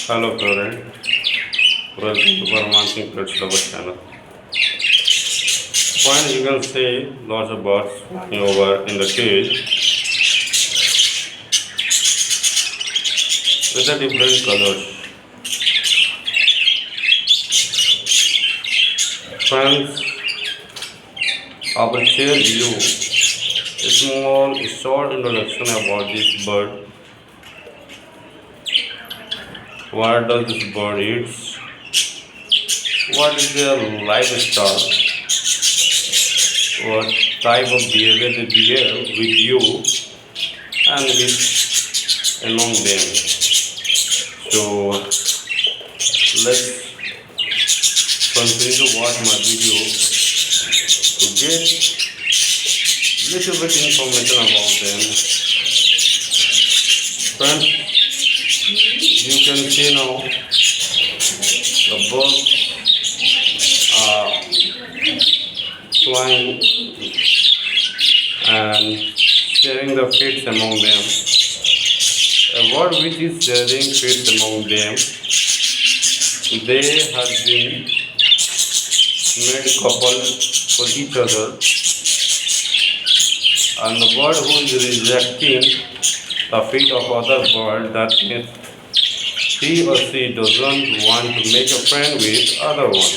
Hello parent, welcome to our Mansing Pets Lover channel. Fine, you can see lots of birds flying over in the cage with the different colors. Friends, I will share you a small short introduction about this bird. What does this bird eat? What is their lifestyle? What type of behavior they behave with you and with among them. So let's continue to watch my video to get little bit information about them. Friends, you can see now the birds are flying and sharing the feeds among them. A bird which is sharing feeds among them, they have been made couple for each other, and the bird who is rejecting the feet of other bird, that means he or she doesn't want to make a friend with other one.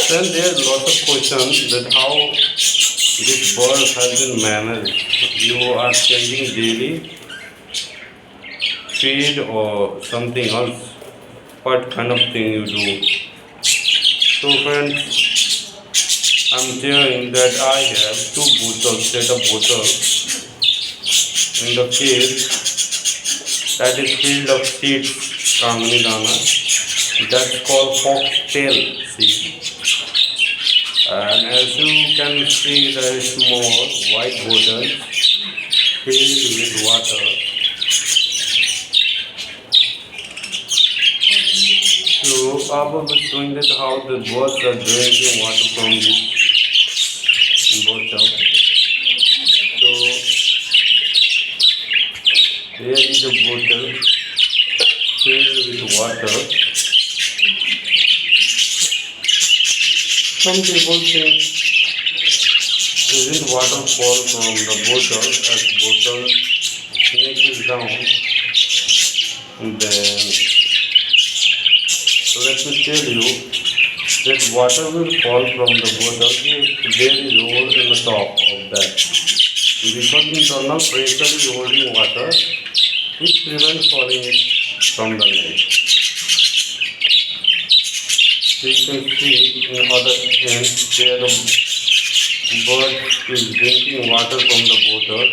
Then there are lots of questions that how this bird has been managed. You are changing daily feed or something else. What kind of thing you do? So friends, I'm telling that I have two bottles, set of bottles in the cage that is filled of seeds, kangni dana. That's called foxtail seed. And as you can see, there is small white bottle filled with water. So I will be showing that how the birds are drinking water from this bottle. So here is a bottle filled with water. Some people think, isn't water fall from the bottle as bottle sneaks down? Then let me tell you that water will fall from the bottle if there is hole in the top of that. Because internal pressure is holding water, which prevents falling it from the neck. So you can see in other hand where the bird is drinking water from the bottle.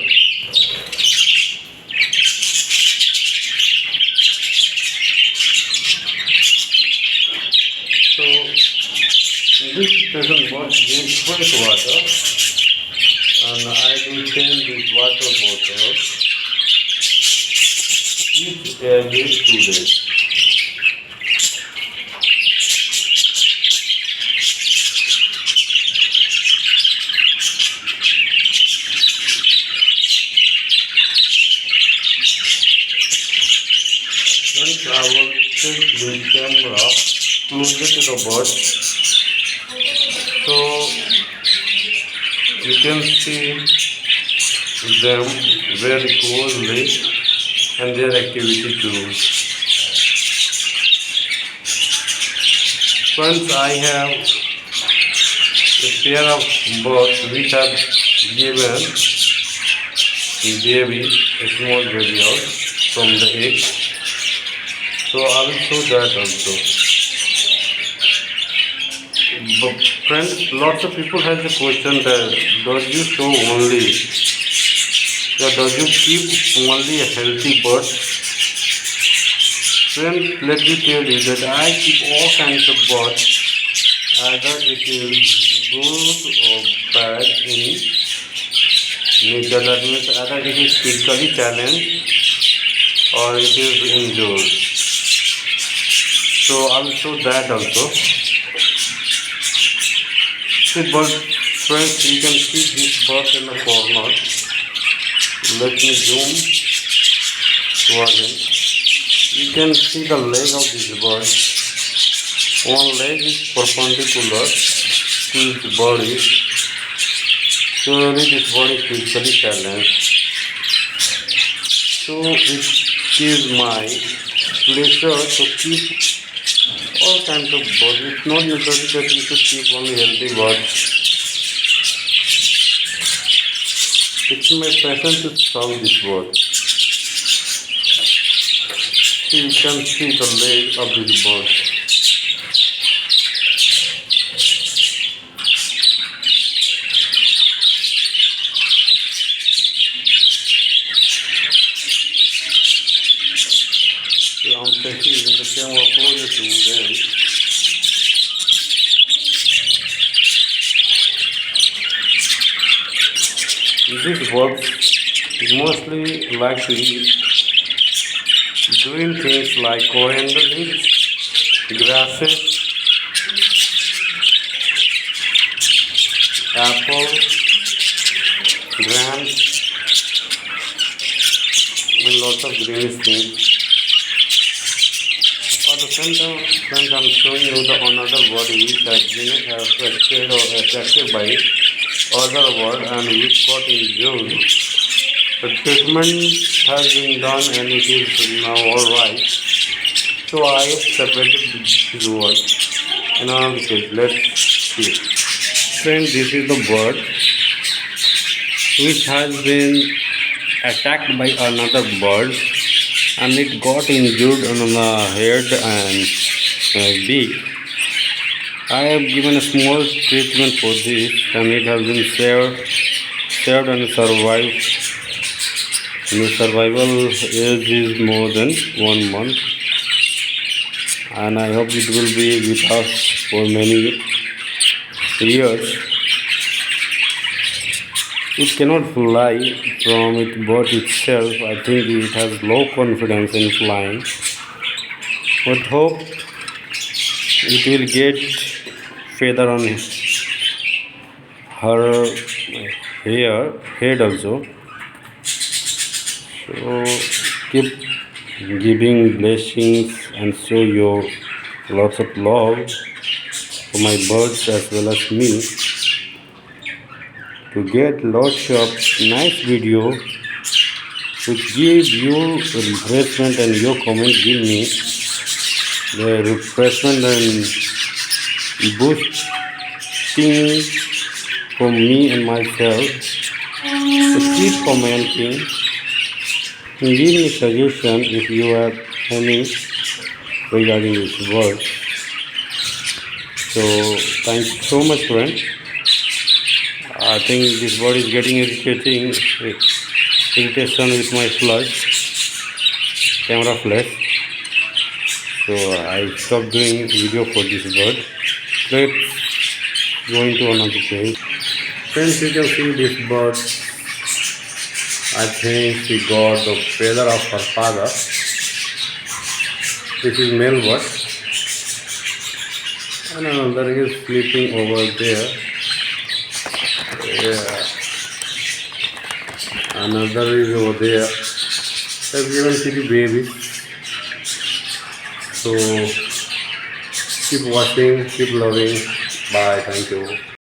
So in this situation bird drinks fresh water, and I will change this water bottle each every 2 days. Once I will take the camera closer to the bird, so you can see them very closely and their activity too. Once I have a pair of birds which have given baby, a small baby out from the egg. So I will show that also. But friends, lots of people has a question that does you show only, or does you keep only a healthy bird? Friends, let me tell you that I keep all kinds of birds, either it is good or bad in nature. That means either it is physically challenged or it is injured. So I will show that also. See, but friends, you can see this bird in the corner. Let me zoom. towards him. You can see the leg of this bird. One leg is perpendicular to its body. Surely this bird is physically challenged. So it is my pleasure to keep all kinds of birds. It's not necessary that you should keep only healthy birds. It's my passion to serve this bird. So you can see the leg of this bird. So I'm taking the camera closer to them. This bird mostly like to eat green things like coriander leaves, grasses, apple, grams, and lots of greenish things. At the same time, friends, I'm showing you the another bird which has been affected or attracted by other bird and which got injured. The treatment has been done and it is now alright. So I have separated this bird and another case. Let's see. Friends, this is the bird which has been attacked by another bird and it got injured on the head and beak. I have given a small treatment for this and it has been saved and survived. And the survival age is more than 1 month and I hope it will be with us for many years. It cannot fly from its bird itself. I think it has low confidence in flying. But hope it will get feather on her head also. So keep giving blessings and show your lots of love for my birds as well as me. To get lots of nice video which give you refreshment and your comment give me the refreshment and boosting for me and myself. So keep commenting and give me suggestion if you have any regarding this word. So thank you so much, friends. I think this bird is getting irritating irritation with my camera flash. So I stopped doing video for this bird. Let's go into another page. Friends, you can see this bird. I think she got the feather of her father. This is male bird. And another is sleeping over there. Yeah. Another is over there. I've given kitty babies. So keep watching, keep loving. Bye. Thank you.